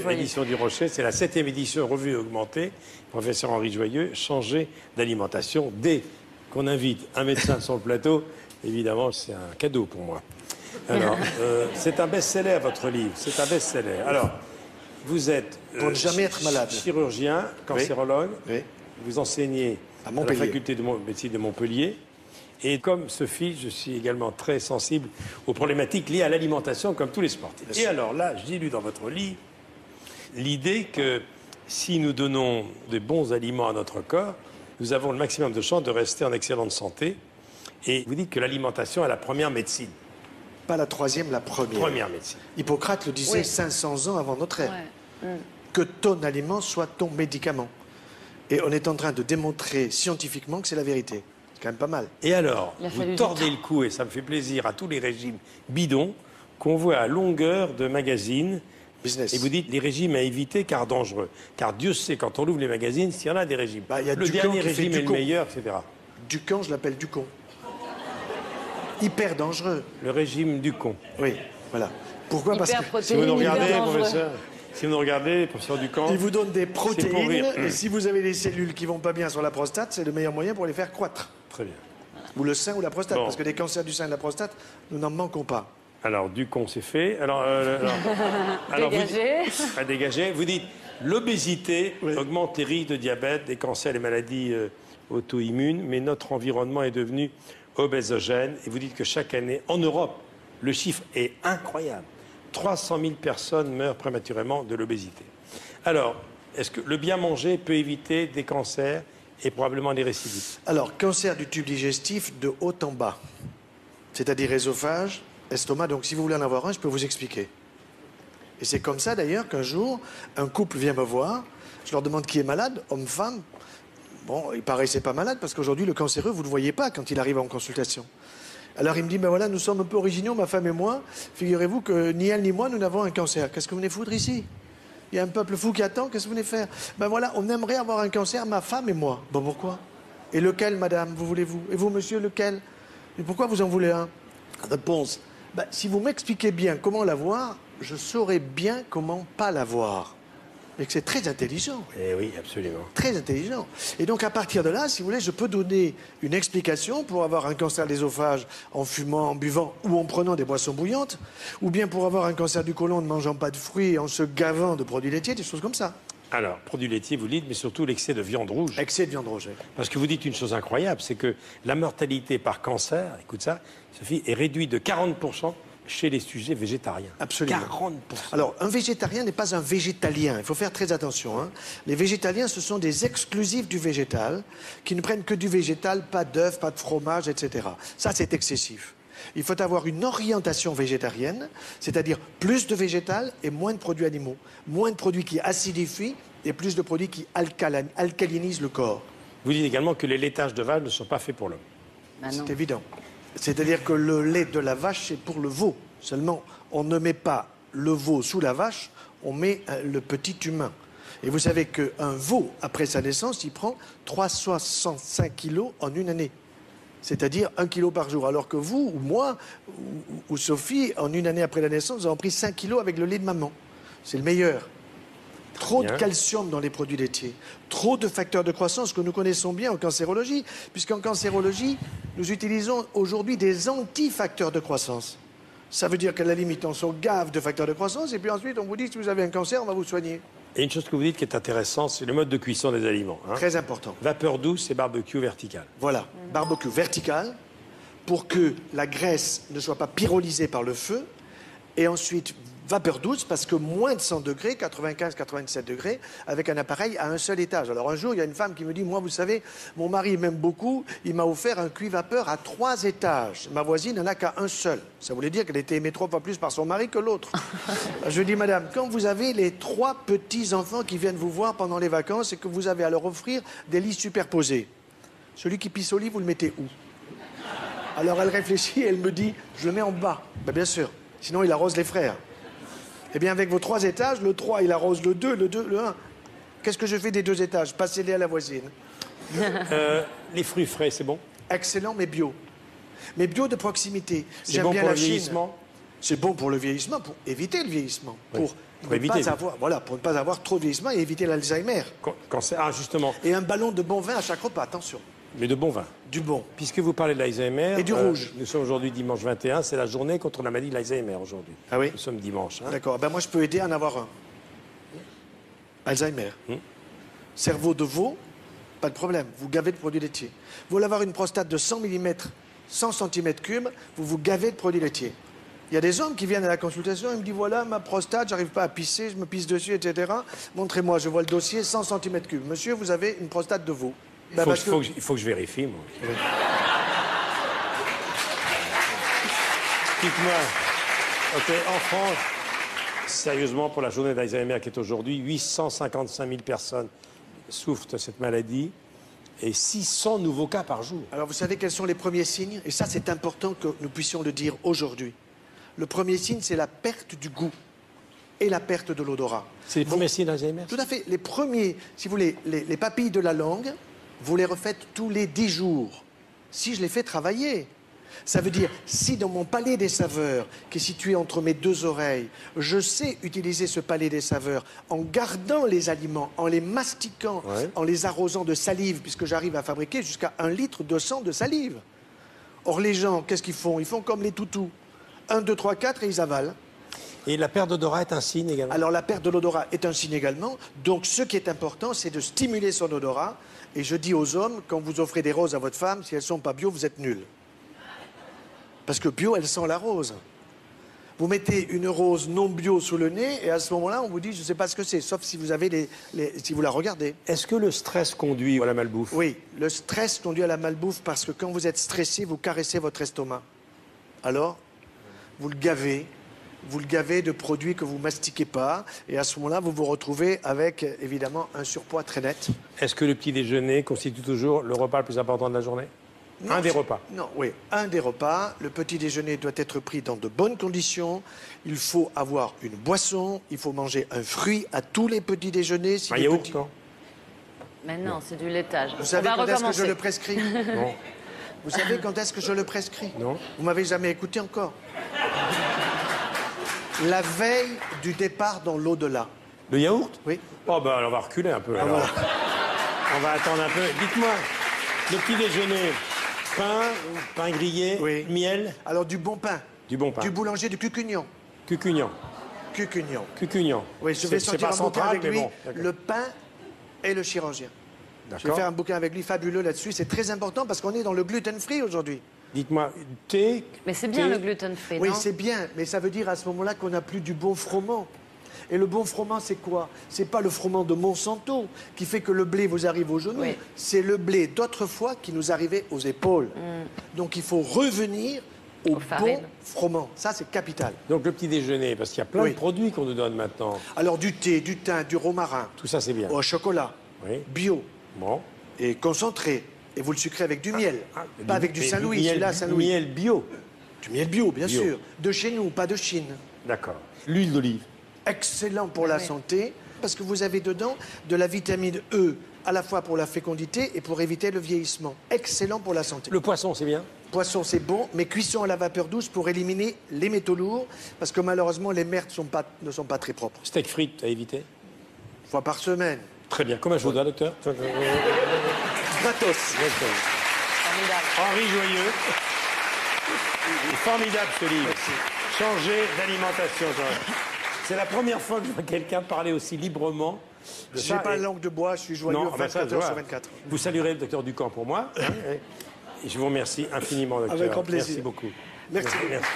L'édition du Rocher, c'est la 7e édition revue et augmentée. Professeur Henri Joyeux, changer d'alimentation dès qu'on invite un médecin sur le plateau. Évidemment, c'est un cadeau pour moi. Alors, c'est un best-seller, votre livre. C'est un best-seller. Alors, vous êtes pour ne jamais être malade. Chirurgien, cancérologue. Oui. Vous enseignez à la faculté de médecine de Montpellier. Et comme Sophie, je suis également très sensible aux problématiques liées à l'alimentation, comme tous les sportifs. Et alors là, j'ai lu dans votre livre l'idée que si nous donnons de bons aliments à notre corps, nous avons le maximum de chances de rester en excellente santé. Et vous dites que l'alimentation est la première médecine. Pas la troisième, la première. Première médecine. Hippocrate le disait 500 ans avant notre ère. Que ton aliment soit ton médicament. Et on est en train de démontrer scientifiquement que c'est la vérité. C'est quand même pas mal. Et alors, vous tordez le cou, et ça me fait plaisir, à tous les régimes bidons qu'on voit à longueur de magazines. Business. Et vous dites les régimes à éviter car dangereux. Car Dieu sait, quand on ouvre les magazines, s'il y en a des régimes. Y a le dernier régime est le meilleur, etc. Ducamp, je l'appelle Ducon. Hyper dangereux. Le régime du con. Oui, voilà. Pourquoi? Parce que si vous nous regardez, professeur, si vous nous regardez, professeur Ducamp, il vous donne des protéines, et si vous avez des cellules qui vont pas bien sur la prostate, c'est le meilleur moyen pour les faire croître. Très bien. Ou le sein ou la prostate, parce que des cancers du sein et de la prostate, nous n'en manquons pas. Alors, Ducamp, c'est fait. Alors, dégagé. Vous dites, l'obésité augmente les risques de diabète, des cancers, les maladies auto-immunes, mais notre environnement est devenu obésogène. Et vous dites que chaque année, en Europe, le chiffre est incroyable. 300 000 personnes meurent prématurément de l'obésité. Alors, est-ce que le bien manger peut éviter des cancers et probablement des récidives? Alors, cancer du tube digestif de haut en bas, c'est-à-dire œsophage, estomac. Donc, si vous voulez en avoir un, je peux vous expliquer. Et c'est comme ça, d'ailleurs, qu'un jour, un couple vient me voir. Je leur demande qui est malade, homme, femme. Bon, il paraissait pas malade, parce qu'aujourd'hui, le cancéreux, vous ne le voyez pas quand il arrive en consultation. Alors, il me dit, ben voilà, nous sommes un peu originaux, ma femme et moi. Figurez-vous que ni elle ni moi, nous n'avons un cancer. Qu'est-ce que vous venez foutre ici? Il y a un peuple fou qui attend, qu'est-ce que vous venez faire? Ben voilà, on aimerait avoir un cancer, ma femme et moi. Bon, pourquoi? Et lequel, madame, vous voulez-vous? Et vous, monsieur, lequel? Et pourquoi vous en voulez un? Réponse. Ben, si vous m'expliquez bien comment l'avoir, je saurais bien comment pas l'avoir. Et que c'est très intelligent. Eh oui, absolument. Très intelligent. Et donc, à partir de là, si vous voulez, je peux donner une explication pour avoir un cancer de l'ésophage en fumant, en buvant ou en prenant des boissons bouillantes, ou bien pour avoir un cancer du côlon en ne mangeant pas de fruits et en se gavant de produits laitiers, des choses comme ça. Alors, produits laitiers, vous dites, mais surtout l'excès de viande rouge. Excès de viande rouge. Parce que vous dites une chose incroyable, c'est que la mortalité par cancer, écoute ça, Sophie, est réduite de 40% chez les sujets végétariens. Absolument. 40%. Alors, un végétarien n'est pas un végétalien. Il faut faire très attention. Hein. Les végétaliens, ce sont des exclusifs du végétal, qui ne prennent que du végétal, pas d'œufs, pas de fromage, etc. Ça, c'est excessif. Il faut avoir une orientation végétarienne, c'est-à-dire plus de végétal et moins de produits animaux. Moins de produits qui acidifient et plus de produits qui alcalinisent le corps. Vous dites également que les laitages de vache ne sont pas faits pour l'homme. C'est évident. C'est-à-dire que le lait de la vache, c'est pour le veau. Seulement, on ne met pas le veau sous la vache, on met le petit humain. Et vous savez qu'un veau, après sa naissance, il prend 365 kilos en une année. C'est-à-dire 1 kilo par jour. Alors que vous, ou moi, ou Sophie, en une année après la naissance, nous avons pris 5 kilos avec le lait de maman. C'est le meilleur. Trop de calcium dans les produits laitiers, trop de facteurs de croissance que nous connaissons bien en cancérologie, puisqu'en cancérologie, nous utilisons aujourd'hui des anti-facteurs de croissance. Ça veut dire qu'à la limite, on se gave de facteurs de croissance, et puis ensuite, on vous dit, si vous avez un cancer, on va vous soigner. Et une chose que vous dites qui est intéressante, c'est le mode de cuisson des aliments. Hein. Très important. Vapeur douce et barbecue vertical. Voilà, barbecue vertical, pour que la graisse ne soit pas pyrolysée par le feu, et ensuite vapeur douce, parce que moins de 100 degrés, 95-97 degrés, avec un appareil à un seul étage. Alors un jour, il y a une femme qui me dit, moi, vous savez, mon mari m'aime beaucoup, il m'a offert un cuit-vapeur à 3 étages. Ma voisine n'en a qu'à un seul. Ça voulait dire qu'elle était aimée 3 fois plus par son mari que l'autre. Je dis, madame, quand vous avez les 3 petits-enfants qui viennent vous voir pendant les vacances et que vous avez à leur offrir des lits superposés, celui qui pisse au lit, vous le mettez où? Alors elle réfléchit et elle me dit, je le mets en bas. Ben, bien sûr, sinon il arrose les frères. Eh bien, avec vos 3 étages, le 3, il arrose le 2, le 1. Qu'est-ce que je fais des 2 étages? Passez-les à la voisine. Les fruits frais, c'est bon? Excellent, mais bio. Mais bio de proximité. C'est bon pour le vieillissement? C'est bon pour le vieillissement, pour éviter le vieillissement, pour pour ne pas avoir trop de vieillissement et éviter l'Alzheimer. Ah, justement. Et un ballon de bon vin à chaque repas, attention. Mais de bon vin. Du bon. Puisque vous parlez de l'Alzheimer... Et du rouge. Nous sommes aujourd'hui dimanche 21, c'est la journée contre la maladie de l'Alzheimer aujourd'hui. Ah oui? Nous sommes dimanche. Hein. D'accord. Ben moi, je peux aider à en avoir un. Alzheimer. Cerveau de veau, pas de problème. Vous gavez de produits laitiers. Vous voulez avoir une prostate de 100 mm, 100 cm3, vous vous gavez de produits laitiers. Il y a des hommes qui viennent à la consultation, ils me disent voilà, ma prostate, j'arrive pas à pisser, je me pisse dessus, etc. Montrez-moi, je vois le dossier, 100 cm3. Monsieur, vous avez une prostate de veau. Il faut que je vérifie, moi. Oui. Dites-moi, OK, en France, sérieusement, pour la journée d'Alzheimer qui est aujourd'hui, 855 000 personnes souffrent de cette maladie et 600 nouveaux cas par jour. Alors, vous savez quels sont les premiers signes? Et ça, c'est important que nous puissions le dire aujourd'hui. Le premier signe, c'est la perte du goût et la perte de l'odorat. C'est les premiers signes d'Alzheimer? Tout à fait. Les premiers, si vous voulez, les papilles de la langue, vous les refaites tous les 10 jours. Si je les fais travailler. Ça veut dire, si dans mon palais des saveurs, qui est situé entre mes deux oreilles, je sais utiliser ce palais des saveurs en gardant les aliments, en les mastiquant, en les arrosant de salive, puisque j'arrive à fabriquer jusqu'à 1 litre de sang de salive. Or, les gens, qu'est-ce qu'ils font? Ils font comme les toutous. 1, 2, 3, 4 et ils avalent. Et la perte d'odorat est un signe également? Alors, la perte de l'odorat est un signe également. Donc, ce qui est important, c'est de stimuler son odorat. Et je dis aux hommes, quand vous offrez des roses à votre femme, si elles ne sont pas bio, vous êtes nuls. Parce que bio, elle sent la rose. Vous mettez une rose non bio sous le nez et à ce moment-là, on vous dit, je ne sais pas ce que c'est, sauf si vous avez si vous la regardez. Est-ce que le stress conduit à la malbouffe? Oui, le stress conduit à la malbouffe parce que quand vous êtes stressé, vous caressez votre estomac. Alors, vous le gavez de produits que vous mastiquez pas et à ce moment-là, vous vous retrouvez avec, évidemment, un surpoids très net. Est-ce que le petit déjeuner constitue toujours le repas le plus important de la journée? Non, un des repas. Non, oui, un des repas. Le petit déjeuner doit être pris dans de bonnes conditions. Il faut avoir une boisson. Il faut manger un fruit à tous les petits déjeuners. Un yaourt, non? Mais non, c'est du laitage. Vous savez quand est-ce que je le prescris? Non. Vous savez quand est-ce que je le prescris? Non. Vous m'avez jamais écouté encore. La veille du départ dans l'au-delà. Le yaourt? Oui. Oh, ben, on va reculer un peu. Ah, alors. voilà. On va attendre un peu. Dites-moi, le petit déjeuner, pain grillé, oui. Miel? Alors, du bon pain. Du bon pain. Du boulanger du Cucugnan. Cucugnan. Cucugnan. Cucugnan. Oui, je vais sortir un bouquin avec lui, bon, le pain et le chirurgien. Je vais faire un bouquin avec lui fabuleux là-dessus. C'est très important parce qu'on est dans le gluten-free aujourd'hui. Dites-moi, thé... Mais c'est bien le gluten-free, oui, non? c'est bien, mais ça veut dire à ce moment-là qu'on n'a plus du bon froment. Et le bon froment, c'est quoi? C'est pas le froment de Monsanto qui fait que le blé vous arrive aux genoux. Oui. C'est le blé d'autrefois qui nous arrivait aux épaules. Donc il faut revenir au bon froment. Ça, c'est capital. Donc le petit déjeuner, parce qu'il y a plein de produits qu'on nous donne maintenant. Alors du thé, du thym, du romarin. Tout ça, c'est bien. Au chocolat. Oui. Bio. Bon. Et concentré. Et vous le sucrez avec du miel. Pas avec du Saint-Louis, celui-là, Saint-Louis. Du miel bio. Du miel bio, bien sûr. De chez nous, pas de Chine. D'accord. L'huile d'olive. Excellent pour la santé, parce que vous avez dedans de la vitamine E, à la fois pour la fécondité et pour éviter le vieillissement. Excellent pour la santé. Le poisson, c'est bien? Poisson, c'est bon, mais cuisson à la vapeur douce pour éliminer les métaux lourds, parce que malheureusement, les mers ne sont pas très propres. Steak frites, à éviter? 1 fois par semaine. Très bien. Combien je vous dois, docteur? Gratos. Formidable. Henri Joyeux. Formidable ce livre. Merci. Changer d'alimentation. C'est la première fois que je vois quelqu'un parler aussi librement de ça. J'ai pas la langue de bois, je suis joyeux 24 heures sur 24. Vous saluerez le docteur Ducamp pour moi. Hein, et je vous remercie infiniment, docteur. Avec grand plaisir. Merci beaucoup. Merci. Merci.